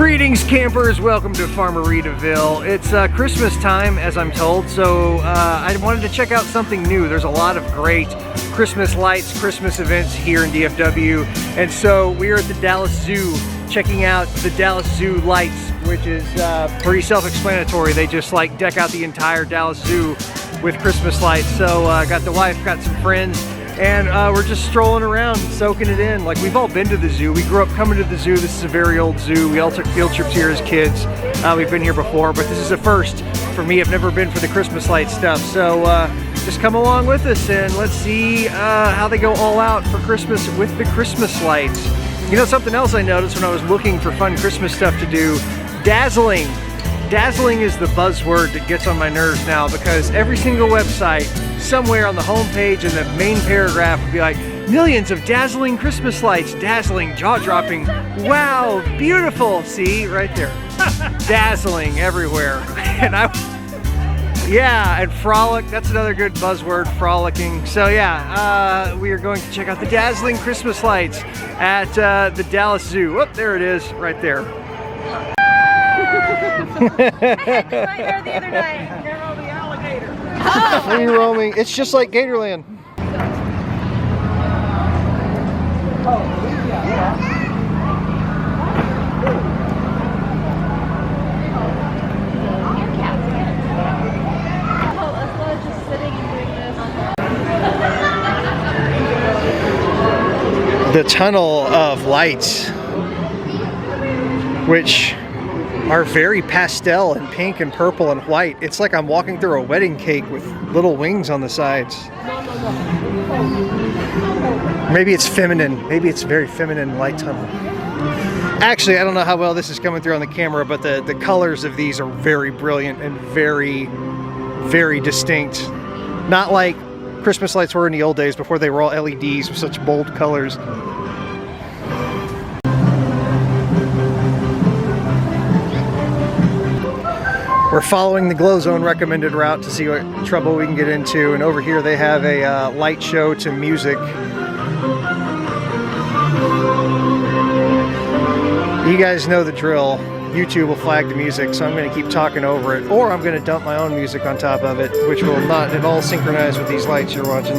Greetings campers, welcome to Farmeritaville. It's Christmas time as I'm told, so I wanted to check out something new. There's a lot of great Christmas lights, Christmas events here in DFW, and so we're at the Dallas Zoo checking out the Dallas Zoo lights, which is pretty self-explanatory. They just like deck out the entire Dallas Zoo with Christmas lights. So got the wife, got some friends, and we're just strolling around, soaking it in. Like, we've all been to the zoo. We grew up coming to the zoo. This is a very old zoo. We all took field trips here as kids. We've been here before, but this is a first for me. I've never been for the Christmas light stuff. So just come along with us and let's see how they go all out for Christmas with the Christmas lights. You know, something else I noticed when I was looking for fun Christmas stuff to do, dazzling. Dazzling is the buzzword that gets on my nerves now, because every single website, somewhere on the home page in the main paragraph would be like, millions of dazzling Christmas lights, dazzling, jaw-dropping, wow, beautiful, see, right there. Dazzling everywhere. And and frolic, that's another good buzzword, frolicking. So yeah, we are going to check out the dazzling Christmas lights at the Dallas Zoo. Whoop, there it is, right there. I had this right there the other night. You're roaming alligator. Oh. You're roaming. It's just like Gatorland. The tunnel of lights, which are very pastel and pink and purple and white. It's like I'm walking through a wedding cake with little wings on the sides. Maybe it's feminine. Maybe it's a very feminine light tunnel. Actually, I don't know how well this is coming through on the camera, but the colors of these are very brilliant and very, very distinct. Not like Christmas lights were in the old days before they were all LEDs with such bold colors. We're following the Glow Zone recommended route to see what trouble we can get into, and over here they have a light show to music. You guys know the drill. YouTube will flag the music, so I'm going to keep talking over it, or I'm going to dump my own music on top of it, which will not at all synchronize with these lights you're watching.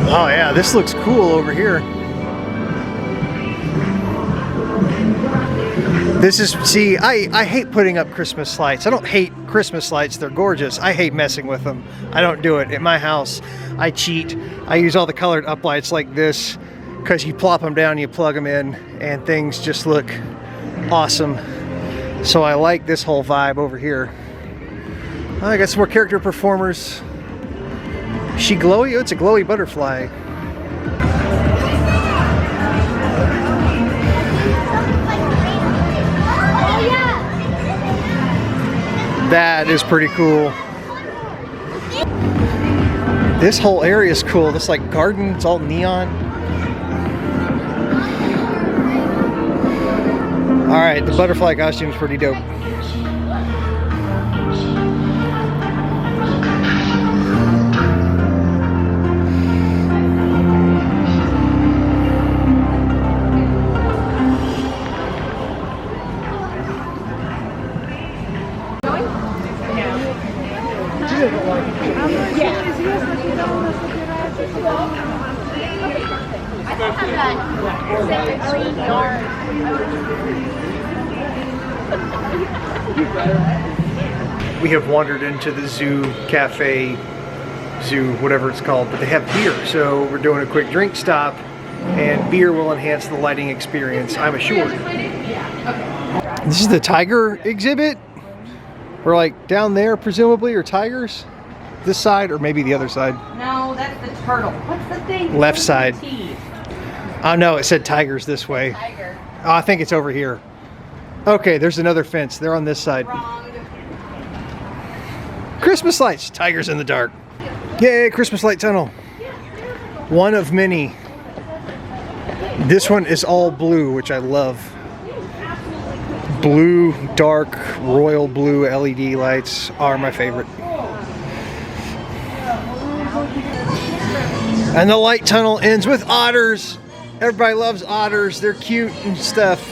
Oh yeah, this looks cool over here. This is, see, I hate putting up Christmas lights. I don't hate Christmas lights, they're gorgeous. I hate messing with them. I don't do it. At my house, I cheat. I use all the colored uplights like this, because you plop them down, you plug them in, and things just look awesome. So I like this whole vibe over here. Oh, I got some more character performers. She glowy? Oh, it's a glowy butterfly. That is pretty cool. This whole area is cool. This like garden, it's all neon. All right, the butterfly costume is pretty dope. we have wandered into the zoo, cafe, zoo, whatever it's called, but they have beer, so we're doing a quick drink stop, and beer will enhance the lighting experience, I'm assured. This is the tiger exhibit? We're like down there, presumably, or tigers? This side, or maybe the other side? No, that's the turtle. What's the thing? Left side. Oh no, it said tigers this way. Tiger. Oh, I think it's over here. Okay, there's another fence. They're on this side. Wrong. Christmas lights. Tigers in the dark. Yay, Christmas light tunnel. One of many. This one is all blue, which I love. Blue, dark, royal blue LED lights are my favorite. And the light tunnel ends with otters. Everybody loves otters. They're cute and stuff.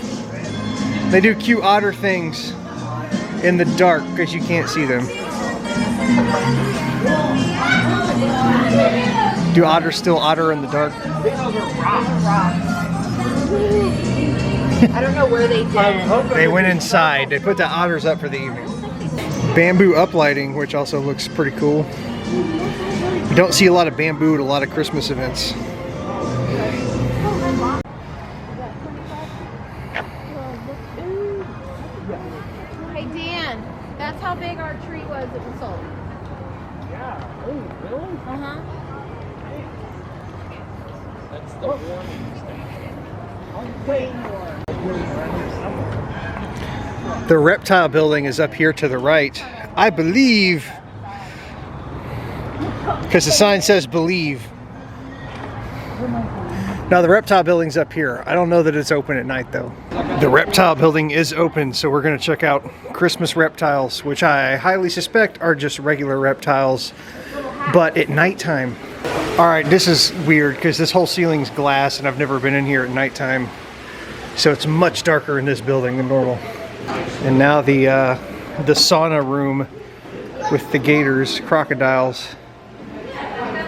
They do cute otter things in the dark because you can't see them. Do otters still otter in the dark? I don't know where they did. They went inside. They put the otters up for the evening. Bamboo uplighting, which also looks pretty cool. You don't see a lot of bamboo at a lot of Christmas events. Hey Dan, that's how big our tree was that we sold. Yeah. Oh, really? Uh-huh. That's the warning station. Way more. The Reptile building is up here to the right. I believe, because the sign says believe. Now the Reptile building's up here. I don't know that it's open at night though. The Reptile building is open, so we're gonna check out Christmas reptiles, which I highly suspect are just regular reptiles, but at nighttime. All right, this is weird because this whole ceiling's glass and I've never been in here at nighttime. So it's much darker in this building than normal. And now the sauna room with the gators, crocodiles.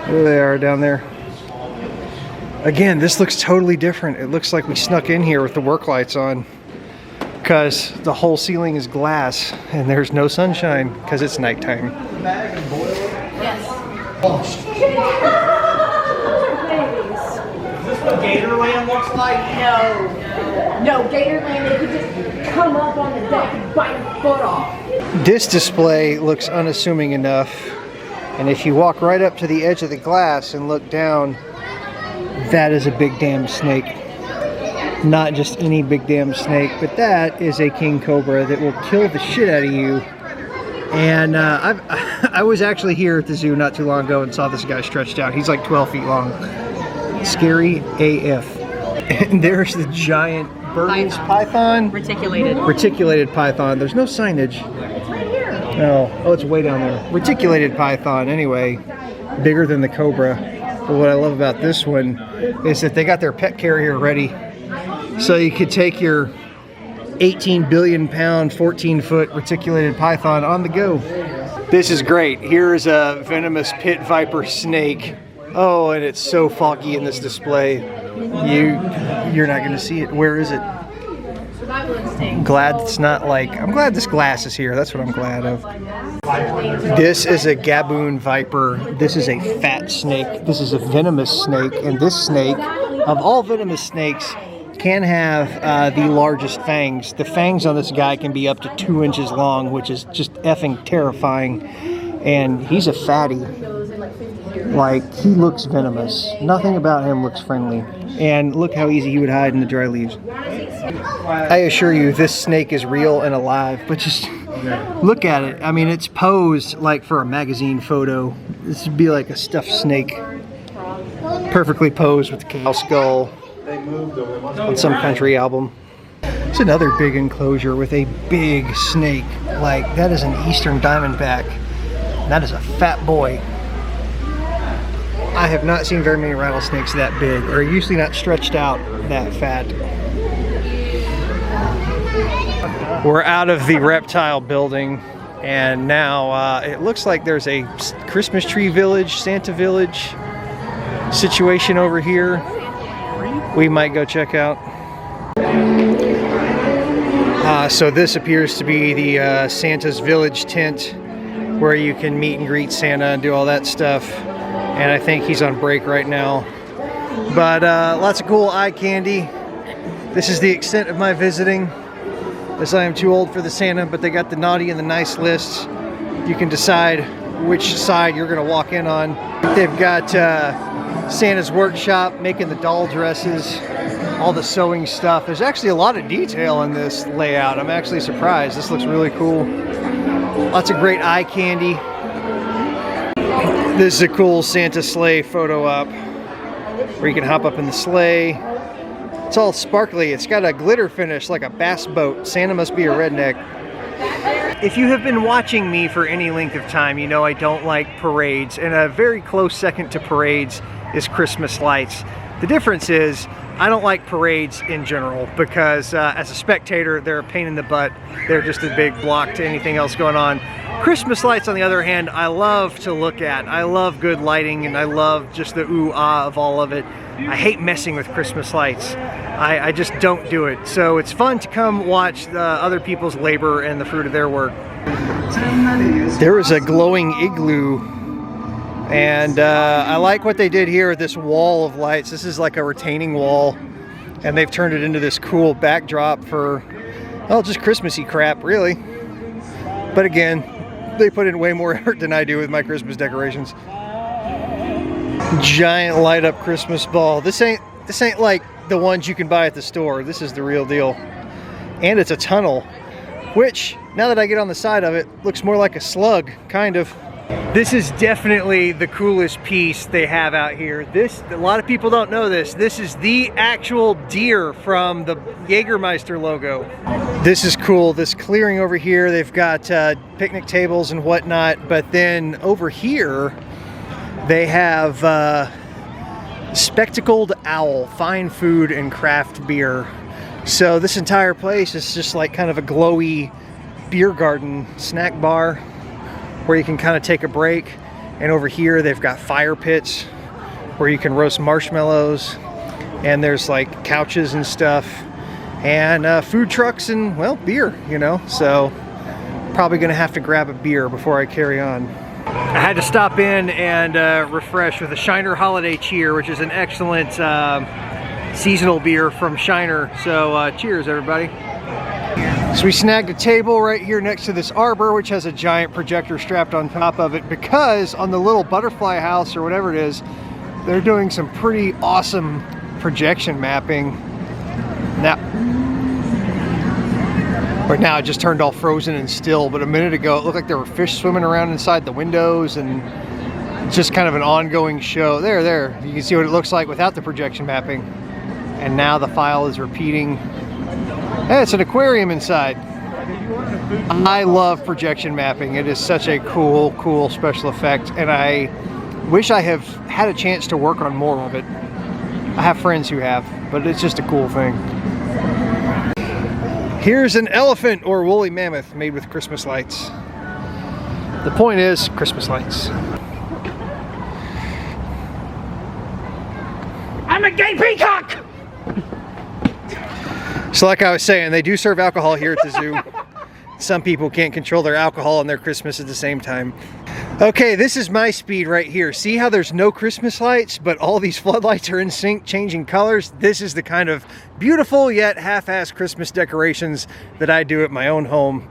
There they are down there. Again, this looks totally different. It looks like we snuck in here with the work lights on because the whole ceiling is glass and there's no sunshine because it's nighttime. Yes. Is this what Gatorland looks like? No, Gatorland, they could just come up on the deck and bite your foot off. This display looks unassuming enough, and if you walk right up to the edge of the glass and look down, that is a big damn snake. Not just any big damn snake, but that is a king cobra that will kill the shit out of you. And I was actually here at the zoo not too long ago and saw this guy stretched out. He's like 12 feet long. Scary AF. And there's the giant Burmese python. Reticulated python. There's no signage. It's right here. Oh, it's way down there. Reticulated python, anyway, bigger than the cobra. But what I love about this one is that they got their pet carrier ready. So you could take your 18 billion pound, 14 foot reticulated python on the go. This is great. Here is a venomous pit viper snake. Oh, and it's so foggy in this display. You're not gonna see it. Where is it? Survival instinct. Glad it's not like, I'm glad this glass is here. That's what I'm glad of. This is a gaboon viper. This is a fat snake. This is a venomous snake. And this snake, of all venomous snakes, can have the largest fangs. The fangs on this guy can be up to 2 inches long, which is just effing terrifying. And he's a fatty. Like, he looks venomous. Nothing about him looks friendly. And look how easy he would hide in the dry leaves. I assure you, this snake is real and alive, but just look at it. I mean, it's posed like for a magazine photo. This would be like a stuffed snake. Perfectly posed with a cow skull on some country album. It's another big enclosure with a big snake. Like, that is an eastern diamondback. That is a fat boy. I have not seen very many rattlesnakes that big, or usually not stretched out that fat. We're out of the reptile building, and now it looks like there's a Christmas tree village, Santa village situation over here. We might go check out. So this appears to be the Santa's village tent. where you can meet and greet Santa and do all that stuff. And I think he's on break right now. But lots of cool eye candy. This is the extent of my visiting, as I am too old for the Santa, but they got the naughty and the nice lists. You can decide which side you're gonna walk in on. They've got Santa's workshop, making the doll dresses, all the sewing stuff. There's actually a lot of detail in this layout. I'm actually surprised. This looks really cool. Lots of great eye candy. This is a cool Santa sleigh photo op where you can hop up in the sleigh. It's all sparkly. It's got a glitter finish like a bass boat. Santa must be a redneck. If you have been watching me for any length of time, you know I don't like parades, and a very close second to parades is Christmas lights. The difference is I don't like parades in general because as a spectator, they're a pain in the butt. They're just a big block to anything else going on. Christmas lights, on the other hand, I love to look at. I love good lighting, and I love just the ooh-ah of all of it. I hate messing with Christmas lights. I just don't do it. So it's fun to come watch other people's labor and the fruit of their work. There is a glowing igloo, and I like what they did here with this wall of lights. This is like a retaining wall, and they've turned it into this cool backdrop for, oh, just Christmassy crap, really. But again, they put in way more effort than I do with my Christmas decorations. Giant light up Christmas ball. This ain't like the ones you can buy at the store. This is the real deal. And it's a tunnel, which, now that I get on the side of it, looks more like a slug, kind of. This is definitely the coolest piece they have out here. A lot of people don't know this. This is the actual deer from the Jägermeister logo. This is cool. This clearing over here, they've got picnic tables and whatnot, but then over here, they have Spectacled Owl, fine food and craft beer. So this entire place is just like kind of a glowy beer garden snack bar where you can kind of take a break. And over here they've got fire pits where you can roast marshmallows, and there's like couches and stuff, and food trucks and, well, beer, you know. So probably gonna have to grab a beer before I carry on. I had to stop in and refresh with a Shiner Holiday Cheer, which is an excellent seasonal beer from Shiner. So cheers, everybody. So we snagged a table right here next to this arbor, which has a giant projector strapped on top of it, because on the little butterfly house or whatever it is, they're doing some pretty awesome projection mapping. Right now it just turned all frozen and still, but a minute ago it looked like there were fish swimming around inside the windows, and just kind of an ongoing show. There, you can see what it looks like without the projection mapping. And now the file is repeating. Hey, it's an aquarium inside. I love projection mapping. It is such a cool special effect, and I wish I have had a chance to work on more of it. I have friends who have, but it's just a cool thing. Here's an elephant or woolly mammoth made with Christmas lights. The point is, Christmas lights. I'm a gay peacock! So like I was saying, they do serve alcohol here at the zoo. Some people can't control their alcohol and their Christmas at the same time. Okay, this is my speed right here. See how there's no Christmas lights, but all these floodlights are in sync, changing colors? This is the kind of beautiful yet half-assed Christmas decorations that I do at my own home.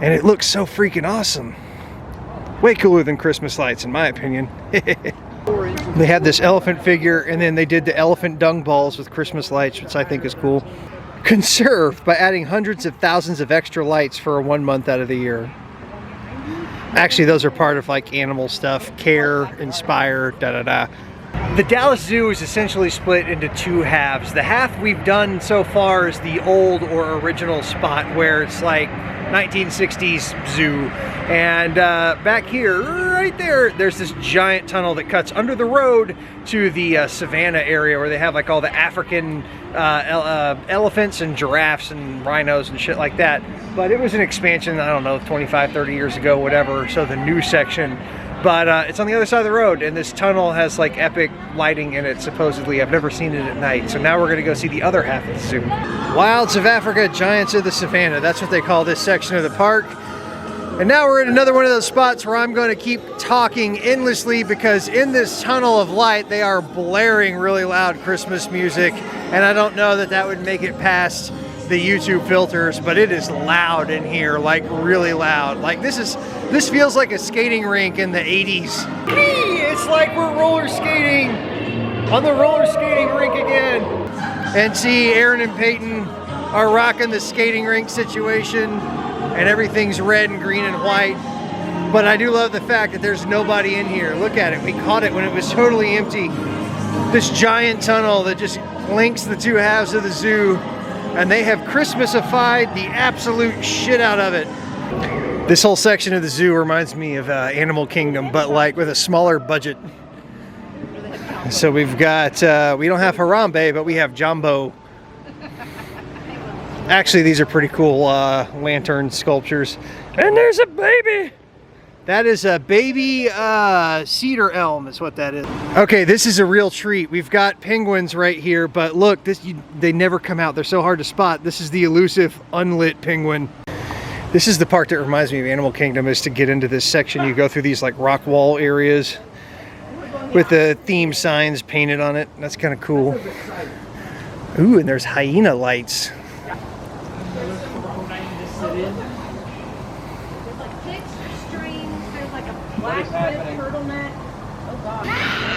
And it looks so freaking awesome. Way cooler than Christmas lights, in my opinion. They had this elephant figure, and then they did the elephant dung balls with Christmas lights, which I think is cool. Conserved by adding hundreds of thousands of extra lights for 1 month out of the year. Actually, those are part of like animal stuff, care, inspire, da-da-da. The Dallas Zoo is essentially split into two halves. The half we've done so far is the old or original spot where it's like 1960s zoo. And back here, right there, there's this giant tunnel that cuts under the road to the Savannah area where they have like all the African elephants and giraffes and rhinos and shit like that. But it was an expansion, I don't know, 25, 30 years ago, whatever. So the new section. But it's on the other side of the road, and this tunnel has like epic lighting in it, supposedly. I've never seen it at night. So now we're gonna go see the other half of the zoo. Wilds of Africa, Giants of the Savannah. That's what they call this section of the park. And now we're at another one of those spots where I'm going to keep talking endlessly because in this tunnel of light, they are blaring really loud Christmas music. And I don't know that that would make it past the YouTube filters, but it is loud in here, like really loud. Like this feels like a skating rink in the 80s. It's like we're roller skating on the roller skating rink again. And see, Aaron and Peyton are rocking the skating rink situation, and everything's red and green and white. But I do love the fact that there's nobody in here. Look at it, we caught it when it was totally empty. This giant tunnel that just links the two halves of the zoo, and they have Christmasified the absolute shit out of it. This whole section of the zoo reminds me of Animal Kingdom, but like with a smaller budget. So we've got, we don't have Harambe, but we have Jumbo. Actually, these are pretty cool lantern sculptures. And there's a baby! That is a baby cedar elm is what that is. Okay, this is a real treat. We've got penguins right here, but look, they never come out. They're so hard to spot. This is the elusive unlit penguin. This is the part that reminds me of Animal Kingdom, is to get into this section. You go through these like rock wall areas with the theme signs painted on it. That's kind of cool. Ooh, and there's hyena lights.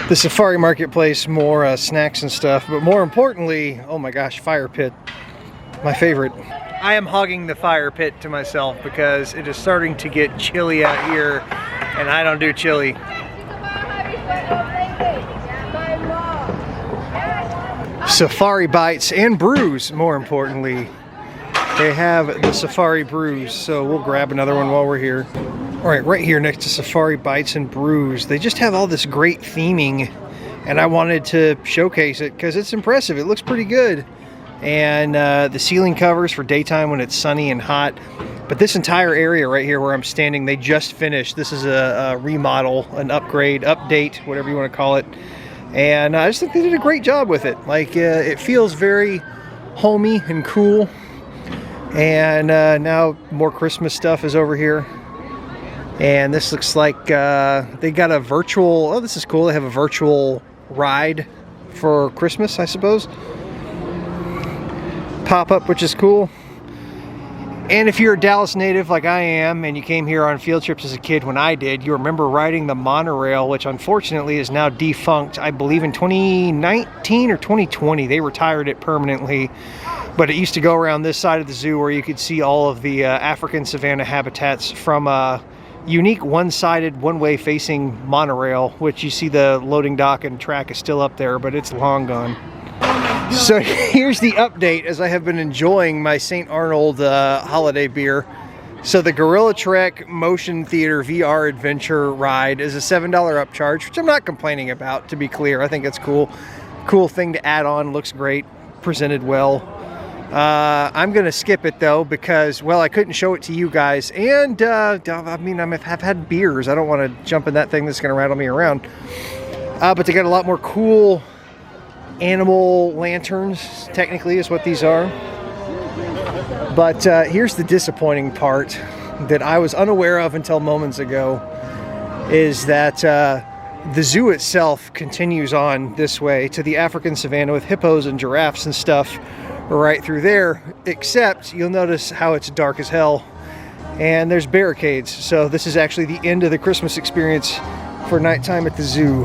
The safari marketplace, more snacks and stuff, but more importantly, oh my gosh, fire pit, my favorite. I am hogging the fire pit to myself because it is starting to get chilly out here, and I don't do chili. Safari bites and brews, more importantly. They have the safari brews, so we'll grab another one while we're here. All right here next to Safari Bites and Brews, they just have all this great theming, and I wanted to showcase it because it's impressive. It looks pretty good. And the ceiling covers for daytime when it's sunny and hot. But this entire area right here where I'm standing, they just finished. This is a remodel, an upgrade, update, whatever you want to call it. And I just think they did a great job with it. Like, it feels very homey and cool. And now more Christmas stuff is over here. And this looks like they got a virtual, oh, this is cool. They have a virtual ride for Christmas, I suppose. Pop-up, which is cool. And if you're a Dallas native like I am, and you came here on field trips as a kid when I did, you remember riding the monorail, which unfortunately is now defunct. I believe in 2019 or 2020, they retired it permanently. But it used to go around this side of the zoo where you could see all of the African savanna habitats from a unique one-sided, one-way facing monorail, which you see the loading dock and track is still up there, but it's long gone. So here's the update as I have been enjoying my St. Arnold holiday beer. So the Gorilla Trek Motion Theater VR Adventure ride is a $7 upcharge, which I'm not complaining about, to be clear. I think it's cool. Cool thing to add on, looks great, presented well. I'm going to skip it though because, well, I couldn't show it to you guys. And, I mean, I've had beers. I don't want to jump in that thing that's going to rattle me around. But they got a lot more cool animal lanterns, technically, is what these are. But here's the disappointing part that I was unaware of until moments ago, is that the zoo itself continues on this way to the African savanna with hippos and giraffes and stuff right through there, except you'll notice how it's dark as hell and there's barricades. So this is actually the end of the Christmas experience for nighttime at the zoo.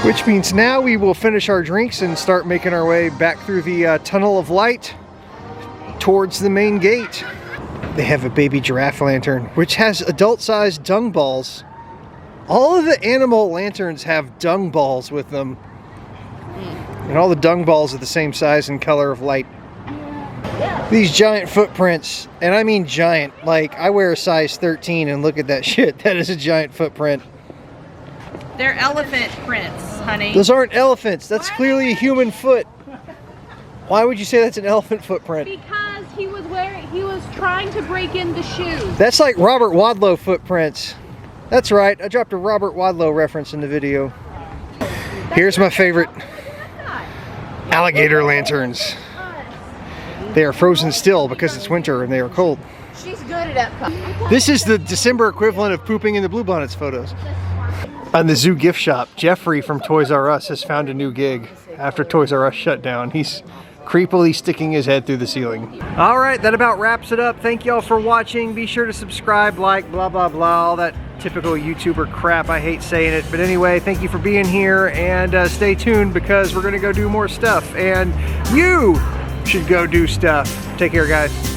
Which means now we will finish our drinks and start making our way back through the tunnel of light towards the main gate. They have a baby giraffe lantern, which has adult-sized dung balls. All of the animal lanterns have dung balls with them. And all the dung balls are the same size and color of light. These giant footprints, and I mean giant, like I wear a size 13 and look at that shit. That is a giant footprint. They're elephant prints, honey. Those aren't elephants. That's clearly a human foot. Why would you say that's an elephant footprint? Because he was trying to break in the shoes. That's like Robert Wadlow footprints. That's right. I dropped a Robert Wadlow reference in the video. Here's my favorite. Alligator lanterns. They are frozen still because it's winter and they are cold. She's good at Epcot. This is the December equivalent of pooping in the Bluebonnets photos. On the zoo gift shop, Jeffrey from Toys R Us has found a new gig after Toys R Us shut down. He's creepily sticking his head through the ceiling. All right, that about wraps it up. Thank y'all for watching. Be sure to subscribe, like, blah, blah, blah, all that typical YouTuber crap. I hate saying it. But anyway, thank you for being here, and stay tuned because we're gonna go do more stuff, and you should go do stuff. Take care, guys.